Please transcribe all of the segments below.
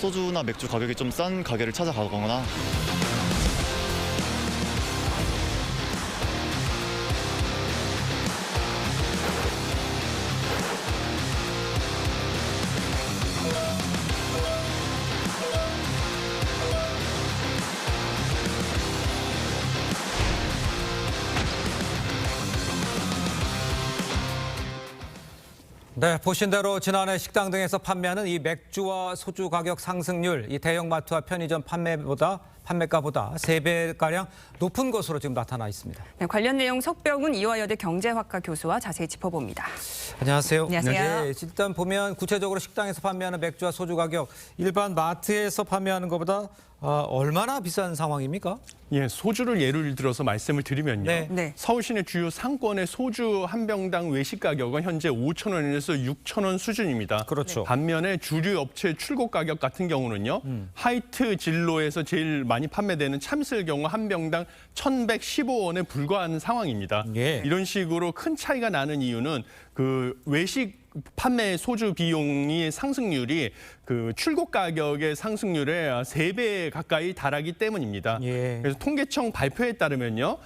소주나 맥주 가격이 좀 싼 가게를 찾아가거나 네, 보신 대로 지난해 식당 등에서 판매하는 이 맥주와 소주 가격 상승률, 이 대형마트와 편의점 판매가보다 3배가량 높은 것으로 지금 나타나 있습니다. 네, 관련 내용 석병훈 이화여대 경제학과 교수와 자세히 짚어봅니다. 안녕하세요. 안녕하세요. 네, 일단 보면 구체적으로 식당에서 판매하는 맥주와 소주 가격, 일반 마트에서 판매하는 것보다 얼마나 비싼 상황입니까? 예, 소주를 예를 들어서 말씀을 드리면요. 네. 서울 시내 주요 상권의 소주 한 병당 외식 가격은 현재 5,000원에서 6,000원 수준입니다. 그렇죠. 반면에 주류 업체 출고 가격 같은 경우는요. 하이트 진로에서 제일 많이 판매되는 참이슬 경우 한 병당 1,115원에 불과한 상황입니다. 예. 이런 식으로 큰 차이가 나는 이유는 그 외식 판매 소주 비용이 상승률이 그 출고 가격의 상승률의 3배 가까이 달하기 때문입니다. 예. 그래서 통계청 발표에 따르면요,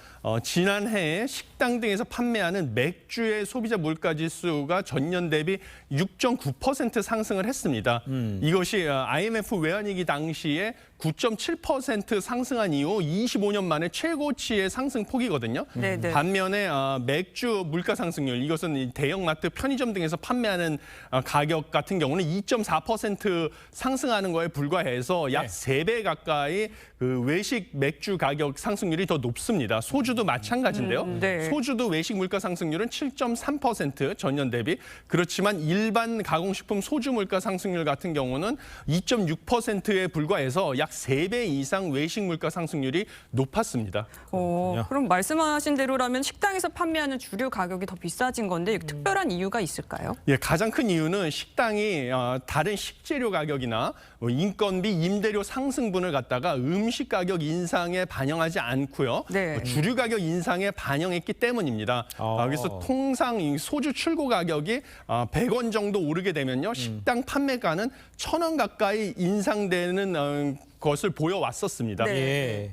지난해에 식당 등에서 판매하는 맥주의 소비자 물가지수가 전년 대비 6.9% 상승을 했습니다. 이것이 IMF 외환위기 당시에 9.7% 상승한 이후 25년 만에 최고치의 상승폭이거든요. 네네. 반면에 맥주 물가 상승률, 이것은 대형마트, 편의점 등에서 판매하는 가격 같은 경우는 2.4% 상승하는 거에 불과해서 약 3배 가까이 그 외식 맥주 가격 상승률이 더 높습니다. 소주도 마찬가지인데요. 네. 소주도 외식 물가 상승률은 7.3% 전년 대비. 그렇지만 일반 가공식품 소주 물가 상승률 같은 경우는 2.6%에 불과해서 약 3배 이상 외식 물가 상승률이 높았습니다. 그럼 말씀하신 대로라면 식당에서 판매하는 주류 가격이 더 비싸진 건데 특별한 이유가 있을까요? 예, 가장 큰 이유는 식당이 다른 식재료 가격이나 인건비, 임대료 상승분을 갖다가 음식 가격 인상에 반영하지 않고요. 네. 주류 가격 인상에 반영했기 때문입니다. 그래서 통상 이 소주 출고 가격이 100원 정도 오르게 되면요. 식당 판매가는 1,000원 가까이 인상되는 것을 보여왔었습니다. 네. 예.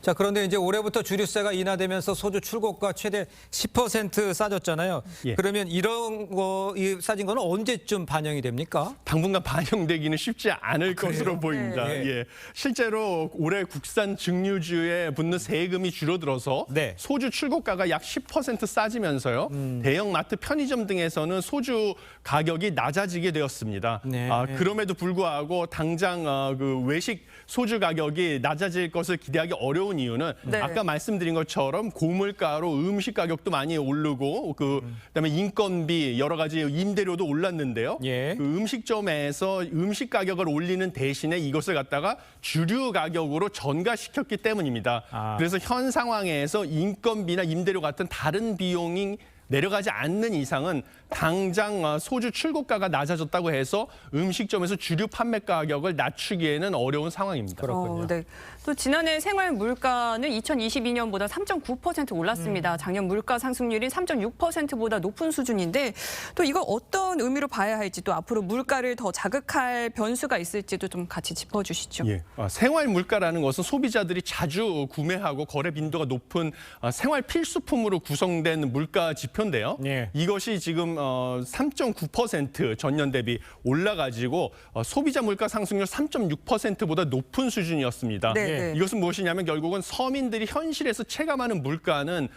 자, 그런데 이제 올해부터 주류세가 인하되면서 소주 출고가 최대 10% 싸졌잖아요. 예. 그러면 이런 거, 싸진 거는 언제쯤 반영이 됩니까? 당분간 반영되기는 쉽지 않을 것으로 보입니다. 네. 예. 실제로 올해 국산 증류주에 붙는 세금이 줄어들어서 네. 소주 출고가가 약 10% 싸지면서요. 대형마트, 편의점 등에서는 소주 가격이 낮아지게 되었습니다. 네. 그럼에도 불구하고 당장 그 외식 소주 가격이 낮아질 것을 기대하기 어려운 이유는 네. 아까 말씀드린 것처럼 고물가로 음식 가격도 많이 오르고 그다음에 인건비 여러 가지 임대료도 올랐는데요. 예. 그 음식점에서 음식 가격을 올리는 대신에 이것을 갖다가 주류 가격으로 전가시켰기 때문입니다. 그래서 현 상황에서 인건비나 임대료 같은 다른 비용이 내려가지 않는 이상은 당장 소주 출고가가 낮아졌다고 해서 음식점에서 주류 판매 가격을 낮추기에는 어려운 상황입니다. 그렇군요. 네. 또 지난해 생활 물가는 2022년보다 3.9% 올랐습니다. 작년 물가 상승률이 3.6%보다 높은 수준인데 또 이거 어떤 의미로 봐야 할지 또 앞으로 물가를 더 자극할 변수가 있을지도 좀 같이 짚어주시죠. 예, 생활 물가라는 것은 소비자들이 자주 구매하고 거래 빈도가 높은 생활 필수품으로 구성된 물가 지표인데요. 예. 이것이 지금 3.9% 전년 대비 올라가지고 소비자 물가 상승률 3.6%보다 높은 수준이었습니다. 네. 이것은 무엇이냐면 결국은 서민들이 현실에서 체감하는 물가는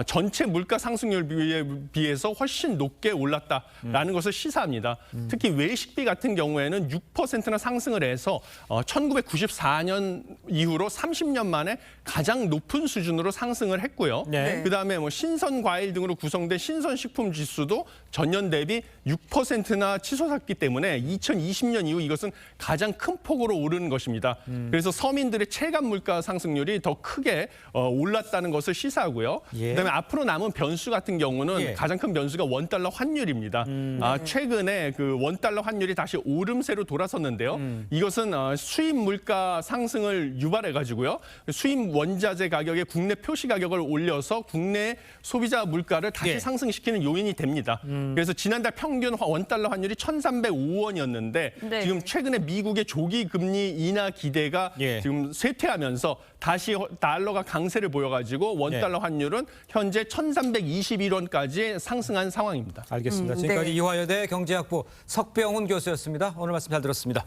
전체 물가 상승률에 비해서 훨씬 높게 올랐다라는 것을 시사합니다. 특히 외식비 같은 경우에는 6%나 상승을 해서 1994년 이후로 30년 만에 가장 높은 수준으로 상승을 했고요. 네. 그다음에 뭐 신선 과일 등으로 구성된 신선식품 지수도 전년 대비 6%나 치솟았기 때문에 2020년 이후 이것은 가장 큰 폭으로 오르는 것입니다. 그래서 서민들의 체감 물가 상승률이 더 크게 올랐다는 것을 시사하고요. 예. 그다음에 앞으로 남은 변수 같은 경우는 예. 가장 큰 변수가 원달러 환율입니다. 최근에 그 원달러 환율이 다시 오름세로 돌아섰는데요. 이것은 수입 물가 상승을 유발해가지고요. 수입 원자재 가격의 국내 표시 가격을 올려서 국내 소비자 물가를 다시 네. 상승시키는 요인이 됩니다. 그래서 지난달 평균 원달러 환율이 1,305원이었는데 네. 지금 최근에 미국의 조기 금리 인하 기대가 예. 지금 쇠퇴하면서 다시 달러가 강세를 보여가지고 원달러 환율은 현재 1,321원까지 상승한 상황입니다. 알겠습니다. 지금까지 네. 이화여대 경제학부 석병훈 교수였습니다. 오늘 말씀 잘 들었습니다.